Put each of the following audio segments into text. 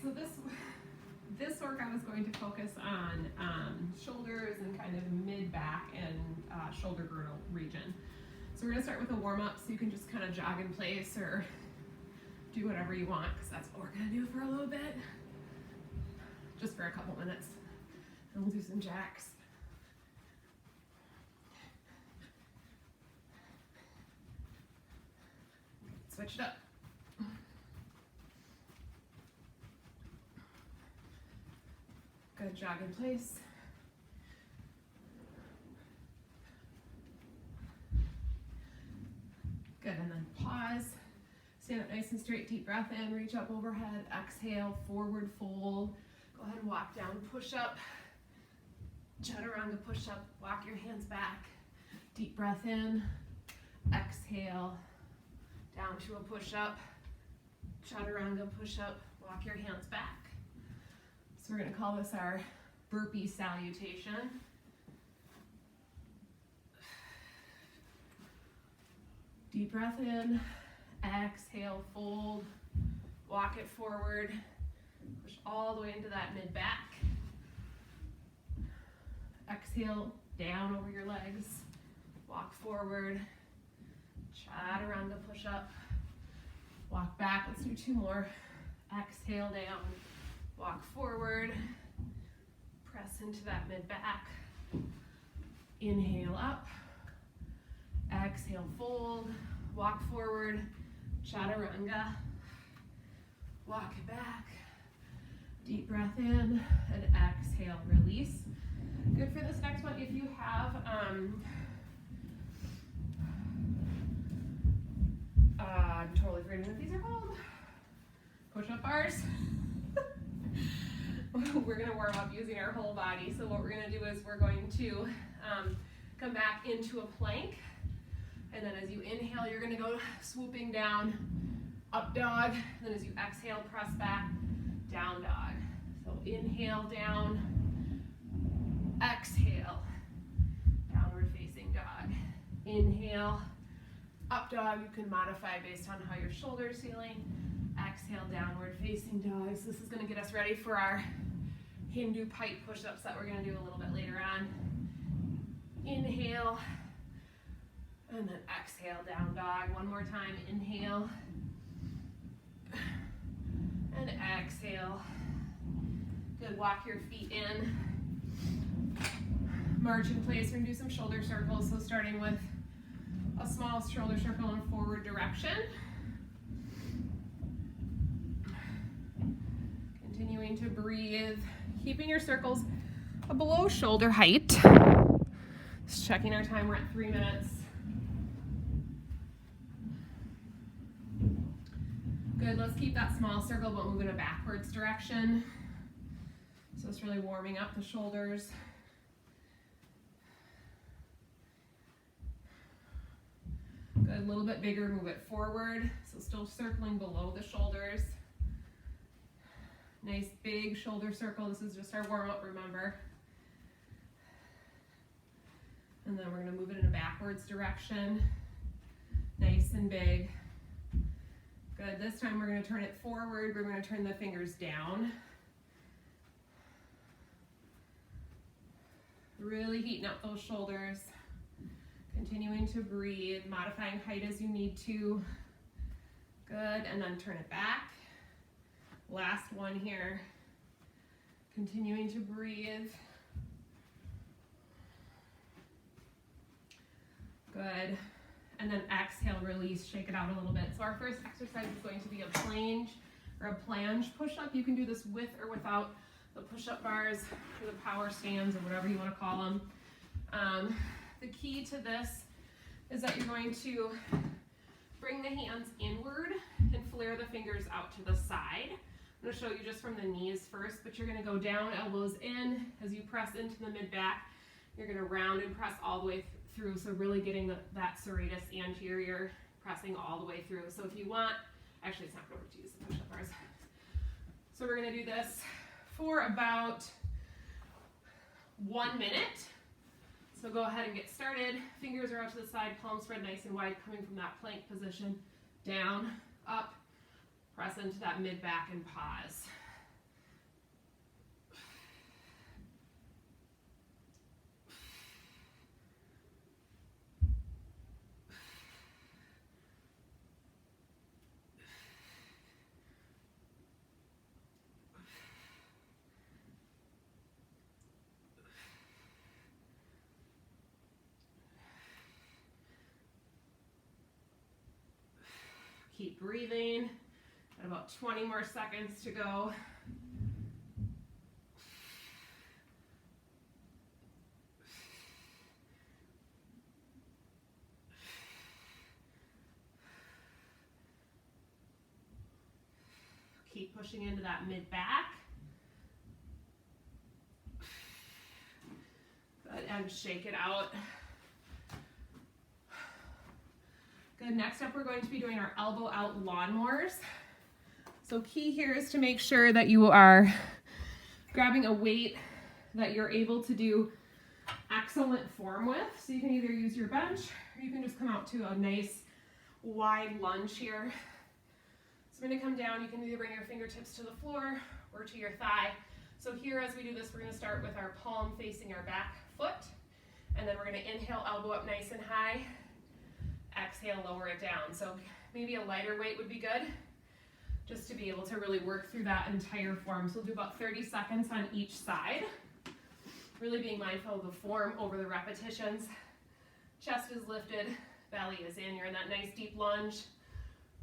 so this workout is going to focus on shoulders and kind of mid-back and shoulder girdle region. So we're gonna start with a warm-up, so you can just kind of jog in place or do whatever you want, because that's what we're gonna do for a little bit, just for a couple minutes. And we'll do some jacks. Switch it up. Good, jog in place. Good, and then pause. Stand up nice and straight, deep breath in, reach up overhead, exhale, forward fold. Go ahead and walk down, push up. Chaturanga push up, walk your hands back. Deep breath in, exhale, down to a push up. Chaturanga push up, walk your hands back. So we're gonna call this our burpee salutation. Deep breath in, exhale, fold, walk it forward, push all the way into that mid-back. Exhale, down over your legs, walk forward, chaturanga push up, walk back, let's do two more. Exhale down, walk forward, press into that mid-back, inhale up, exhale, fold, walk forward, chaturanga, walk it back, deep breath in, and exhale, release. Good for this next one, if you have, I'm totally forgetting what these are called, push-up bars. We're going to warm up using our whole body. So what we're going to do is we're going to come back into a plank. And then as you inhale, you're going to go swooping down, up dog. And then as you exhale, press back, down dog. So inhale, down, exhale, downward facing dog. Inhale, up dog. You can modify based on how your shoulder's feeling. Exhale, downward facing dog. So this is going to get us ready for our Hindu Pike push-ups that we're going to do a little bit later on. Inhale, and then exhale, down dog. One more time, inhale, and exhale. Good, walk your feet in. March in place, we're going to do some shoulder circles. So starting with a small shoulder circle in forward direction. Continuing to breathe, keeping your circles below shoulder height. Just checking our time, we're at 3 minutes. Good, let's keep that small circle but move in a backwards direction. So it's really warming up the shoulders. Good, a little bit bigger, move it forward. So still circling below the shoulders. Nice big shoulder circle. This is just our warm-up, remember. And then we're going to move it in a backwards direction. Nice and big. Good. This time we're going to turn it forward. We're going to turn the fingers down. Really heating up those shoulders. Continuing to breathe, modifying height as you need to. Good. And then turn it back. Last one here. Continuing to breathe. Good. And then exhale, release, shake it out a little bit. So our first exercise is going to be a plange or a planche push-up. You can do this with or without the push-up bars or the power stands or whatever you want to call them. The key to this is that you're going to bring the hands inward and flare the fingers out to the side. I'm going to show you just from the knees first, but you're going to go down, elbows in. As you press into the mid-back, you're going to round and press all the way through, so really getting that serratus anterior, pressing all the way through. So if you want, actually it's not going to work to use the push-up bars. So we're going to do this for about 1 minute. So go ahead and get started. Fingers are out to the side, palms spread nice and wide, coming from that plank position. Down, up, press into that mid-back and pause. Keep breathing. Got about 20 more seconds to go. Keep pushing into that mid back. Good, and shake it out. Good, next up we're going to be doing our elbow out lawnmowers. So key here is to make sure that you are grabbing a weight that you're able to do excellent form with. So you can either use your bench or you can just come out to a nice wide lunge here. So I'm going to come down, you can either bring your fingertips to the floor or to your thigh. So here as we do this, we're going to start with our palm facing our back foot, and then we're going to inhale, elbow up nice and high, exhale, lower it down. So maybe a lighter weight would be good, just to be able to really work through that entire form. So we'll do about 30 seconds on each side, really being mindful of the form over the repetitions. Chest is lifted, belly is in, you're in that nice deep lunge,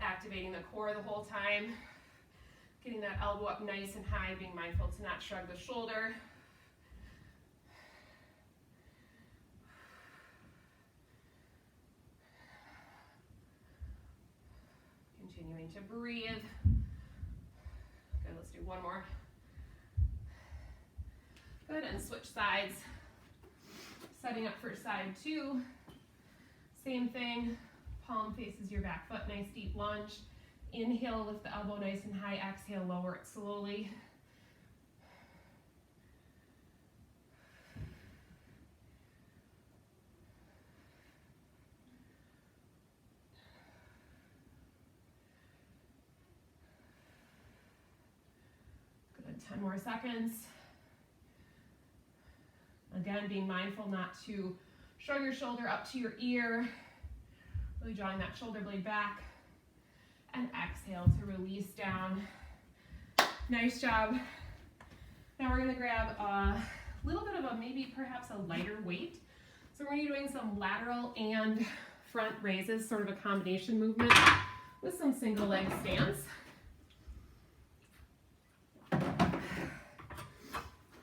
activating the core the whole time, getting that elbow up nice and high, being mindful to not shrug the shoulder. Continuing to breathe. Good, let's do one more. Good, and switch sides. Setting up for side two. Same thing. Palm faces your back foot, nice deep lunge. Inhale, lift the elbow nice and high. Exhale, lower it slowly. Good, 10 more seconds. Again, being mindful not to shrug your shoulder up to your ear. Really drawing that shoulder blade back, and exhale to release down. Nice job. Now we're going to grab a little bit of a, maybe perhaps a lighter weight. So we're going to be doing some lateral and front raises, sort of a combination movement with some single leg stance.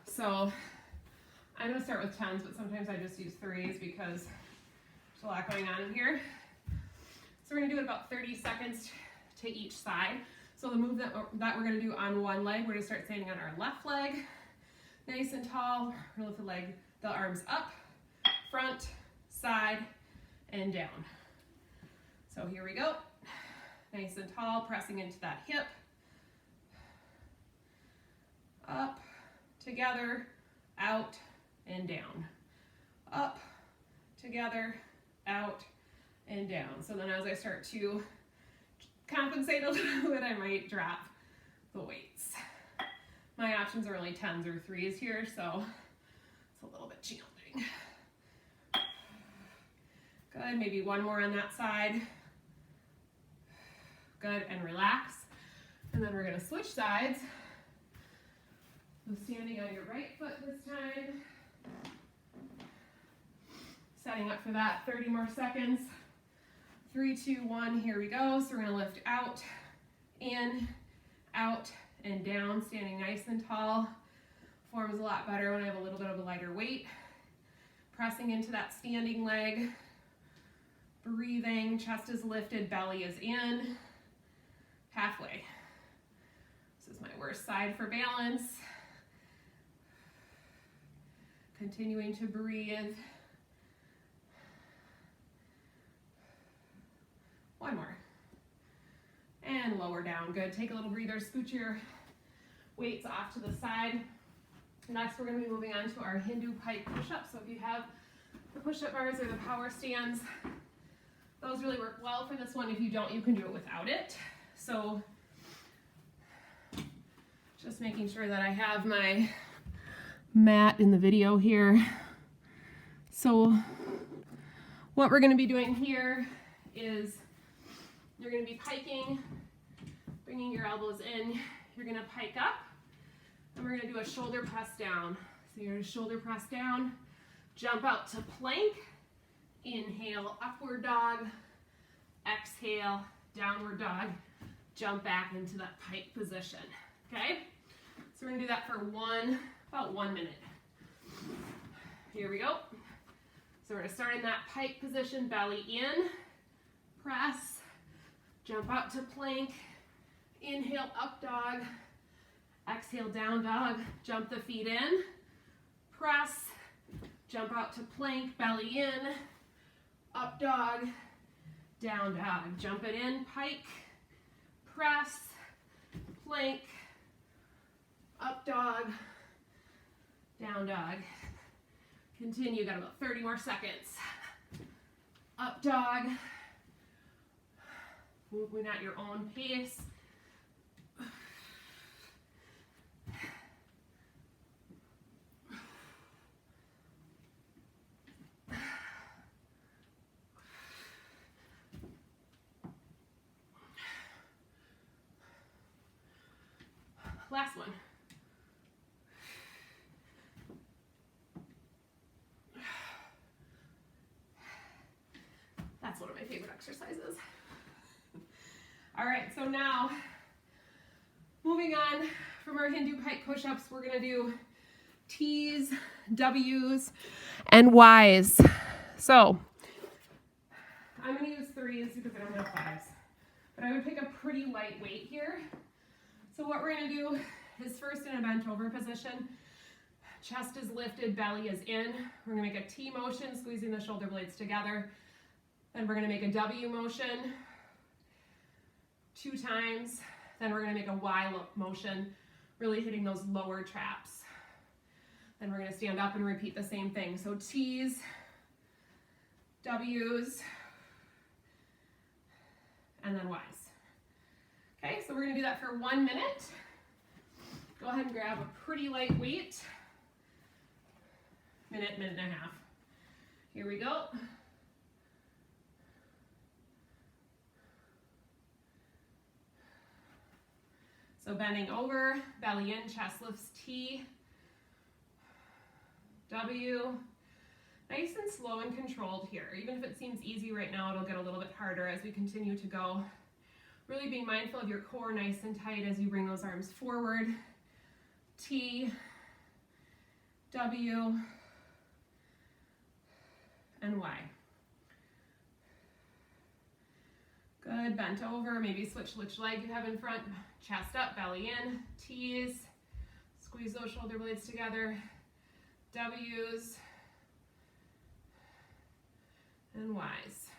So I'm going to start with 10s, but sometimes I just use 3s because there's a lot going on in here. So we're going to do it about 30 seconds to each side. So the move that we're going to do on one leg, we're going to start standing on our left leg, nice and tall. We're going to lift the arms up, front, side, and down. So here we go. Nice and tall, pressing into that hip. Up, together, out, and down. Up, together, out, and down. So then as I start to compensate a little bit, I might drop the weights. My options are only 10s or 3s here, so it's a little bit challenging. Good, maybe one more on that side. Good, and relax. And then we're going to switch sides. So standing on your right foot this time. Setting up for that, 30 more seconds. 3, 2, 1, here we go. So we're going to lift out, in, out, and down, standing nice and tall. Form is a lot better when I have a little bit of a lighter weight. Pressing into that standing leg. Breathing, chest is lifted, belly is in. Halfway. This is my worst side for balance. Continuing to breathe. One more. And lower down. Good. Take a little breather. Scoot your weights off to the side. Next, we're going to be moving on to our Hindu Pike push-up. So if you have the push-up bars or the power stands, those really work well for this one. If you don't, you can do it without it. So just making sure that I have my mat in the video here. So what we're going to be doing here is you're going to be piking, bringing your elbows in. You're going to pike up, and we're going to do a shoulder press down. So you're going to shoulder press down, jump out to plank, inhale, upward dog, exhale, downward dog, jump back into that pike position, okay? So we're gonna do that for about 1 minute. Here we go. So we're gonna start in that pike position, belly in, press, jump out to plank, inhale, up dog, exhale, down dog, jump the feet in, press, jump out to plank, belly in, up dog, down dog, jump it in, pike, press, plank, up dog, down dog. Continue, got about 30 more seconds. Up dog, moving at your own pace. Last one. That's one of my favorite exercises. All right, so now moving on from our Hindu pike push-ups, we're gonna do T's, W's, and Y's. So I'm gonna use 3s because I don't have 5s, but I would pick a pretty light weight here. So what we're gonna do is first in a bent over position, chest is lifted, belly is in. We're gonna make a T motion, squeezing the shoulder blades together. Then we're gonna make a W motion 2 times. Then we're gonna make a Y motion, really hitting those lower traps. Then we're gonna stand up and repeat the same thing. So T's, W's, and then Y's. Okay, so we're gonna do that for 1 minute. Go ahead and grab a pretty light weight. Minute and a half. Here we go. So bending over, belly in, chest lifts, T, W. Nice and slow and controlled here. Even if it seems easy right now, it'll get a little bit harder as we continue to go. Really being mindful of your core nice and tight as you bring those arms forward. T, W, and Y. Good, bent over, maybe switch which leg you have in front. Chest up, belly in, T's. Squeeze those shoulder blades together. W's and Y's.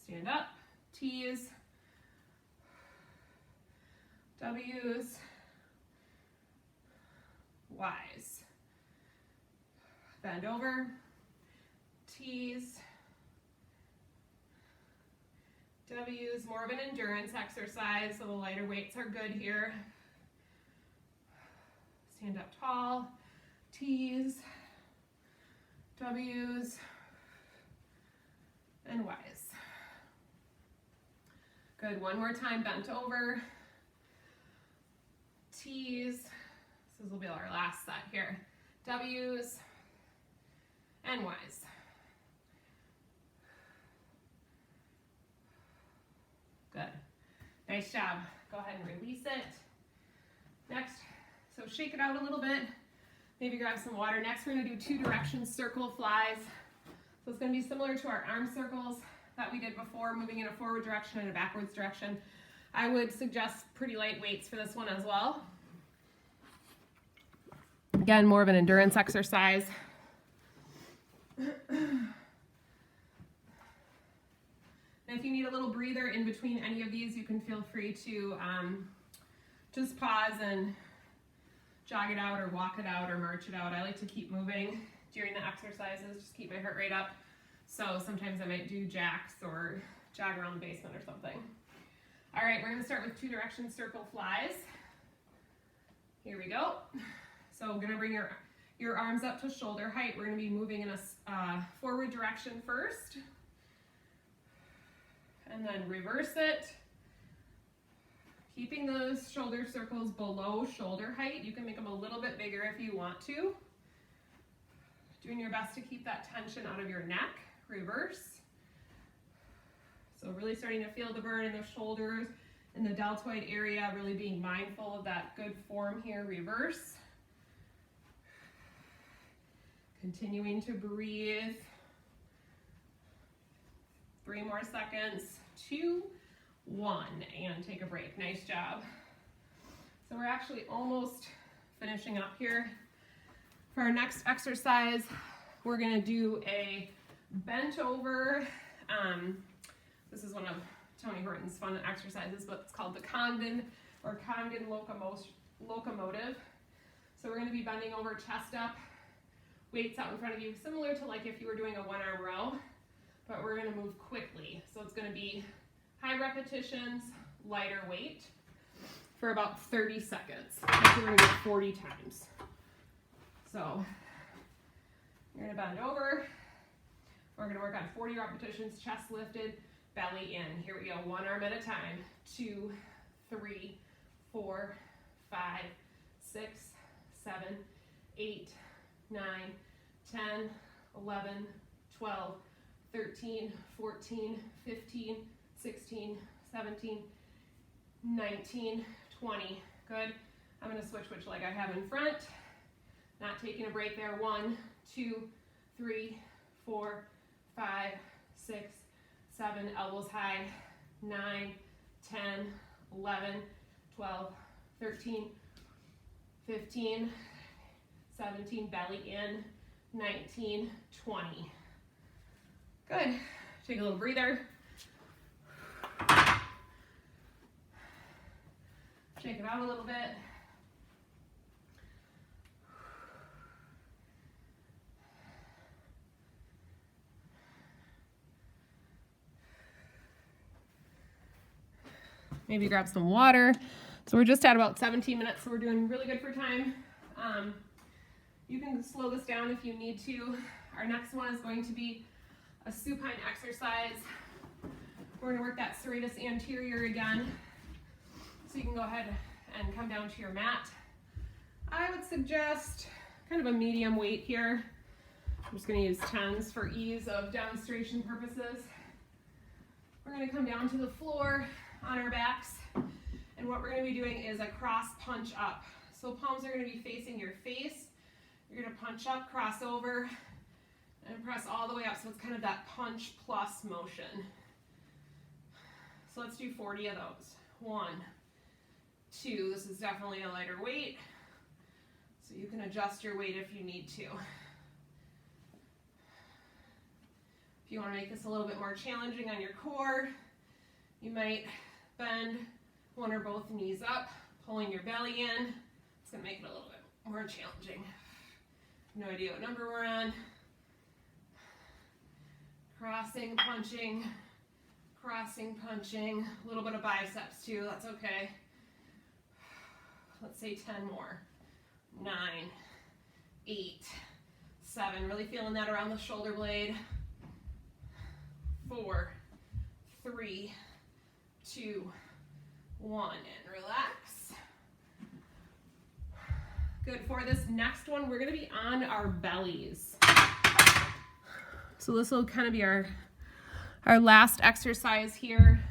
Stand up, T's, W's, Y's. Bend over, T's, W's, more of an endurance exercise, so the lighter weights are good here. Stand up tall, T's, W's, and Y's. Good, one more time, bent over, T's, this will be our last set here, W's, and Y's. Good. Nice job. Go ahead and release it. Next, so shake it out a little bit. Maybe grab some water. Next, we're going to do 2 direction circle flies. So it's going to be similar to our arm circles that we did before, moving in a forward direction and a backwards direction. I would suggest pretty light weights for this one as well. Again, more of an endurance exercise. And if you need a little breather in between any of these, you can feel free to just pause and jog it out or walk it out or march it out. I like to keep moving during the exercises, just keep my heart rate up. So sometimes I might do jacks or jog around the basement or something. All right, we're gonna start with 2 direction circle flies. Here we go. So we're gonna bring your arms up to shoulder height. We're gonna be moving in a forward direction first. And then reverse it, keeping those shoulder circles below shoulder height. You can make them a little bit bigger if you want to. Doing your best to keep that tension out of your neck. Reverse. So really starting to feel the burn in the shoulders, in the deltoid area, really being mindful of that good form here. Reverse. Continuing to breathe. 3 more seconds. 2, 1, and take a break. Nice job. So we're actually almost finishing up here. For our next exercise, we're gonna do a bent over. This is one of Tony Horton's fun exercises, but it's called the Condon or Condon locomotive. So we're going to be bending over, chest up, weights out in front of you, similar to like if you were doing a 1-arm row, but we're going to move quickly. So it's going to be high repetitions, lighter weight for about 30 seconds. So we're going to do 40 times. So you're going to bend over. We're going to work on 40 repetitions, chest lifted, belly in. Here we go, 1 arm at a time. 2, 3, 4, 5, 6, 7, 8, 9, 10, 11, 12, 13, 14, 15, 16, 17, 19, 20. Good. I'm going to switch which leg I have in front. Not taking a break there. 1, 2, 3, 4, 5, 6, 7, elbows high, 9, 10, 11, 12, 13, 15, 17, belly in, 19, 20. Good. Take a little breather. Shake it out a little bit. Maybe grab some water. So we're just at about 17 minutes, so we're doing really good for time. You can slow this down if you need to. Our next one is going to be a supine exercise. We're gonna work that serratus anterior again. So you can go ahead and come down to your mat. I would suggest kind of a medium weight here. I'm just gonna use 10s for ease of demonstration purposes. We're gonna come down to the floor on our backs, and what we're going to be doing is a cross punch up. So palms are going to be facing your face. You're going to punch up, cross over, and press all the way up. So it's kind of that punch plus motion. So let's do 40 of those. 1, 2. This is definitely a lighter weight, so you can adjust your weight if you need to. If you want to make this a little bit more challenging on your core, you might bend 1 or both knees up, pulling your belly in. It's going to make it a little bit more challenging. No idea what number we're on. Crossing, punching, crossing, punching. A little bit of biceps too, that's okay. Let's say 10 more. 9, 8, 7. Really feeling that around the shoulder blade. 4, 3, 2, 1, and relax. Good. For this next one, we're going to be on our bellies. So this will kind of be our last exercise here.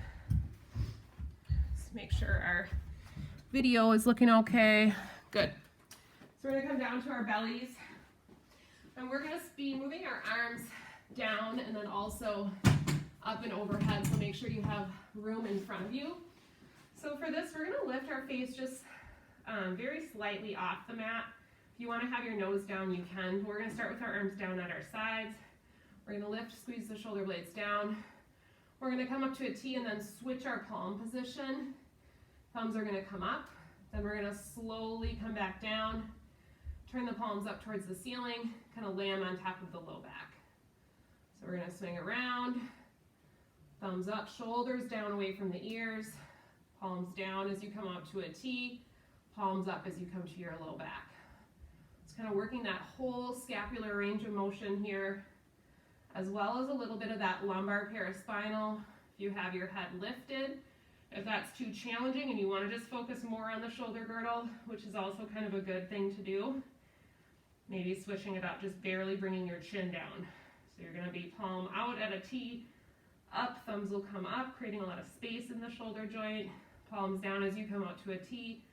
Let's make sure our video is looking okay. Good. So we're going to come down to our bellies, and we're going to be moving our arms down and then also up and overhead, so make sure you have room in front of you. So for this, we're going to lift our face just very slightly off the mat. If you want to have your nose down, you can. We're going to start with our arms down at our sides. We're going to lift, squeeze the shoulder blades down. We're going to come up to a T and then switch our palm position. Thumbs are going to come up. Then we're going to slowly come back down, turn the palms up towards the ceiling, kind of lay them on top of the low back. So we're going to swing around. Thumbs up, shoulders down away from the ears, palms down as you come up to a T, palms up as you come to your low back. It's kind of working that whole scapular range of motion here, as well as a little bit of that lumbar paraspinal. If you have your head lifted, if that's too challenging and you want to just focus more on the shoulder girdle, which is also kind of a good thing to do, maybe switching it up, just barely bringing your chin down. So you're going to be palm out at a T, Up, thumbs will come up, creating a lot of space in the shoulder joint. Palms down as you come out to a T.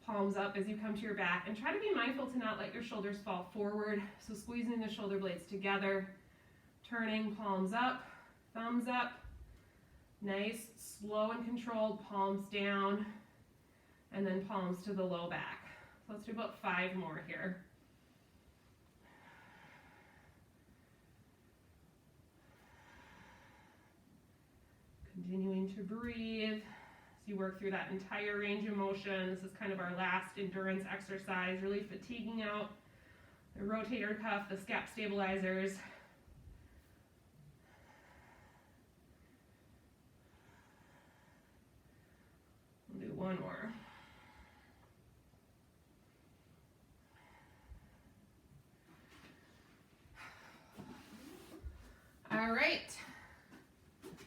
Palms up as you come to your back. And try to be mindful to not let your shoulders fall forward. So squeezing the shoulder blades together. Turning, palms up, thumbs up. Nice, slow and controlled, palms down. And then palms to the low back. So let's do about 5 more here. Continuing to breathe as you work through that entire range of motion. This is kind of our last endurance exercise, really fatiguing out the rotator cuff, the scap stabilizers. We'll do one more. All right.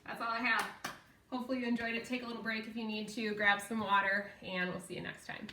That's all I have. Hopefully you enjoyed it. Take a little break if you need to, grab some water, and we'll see you next time.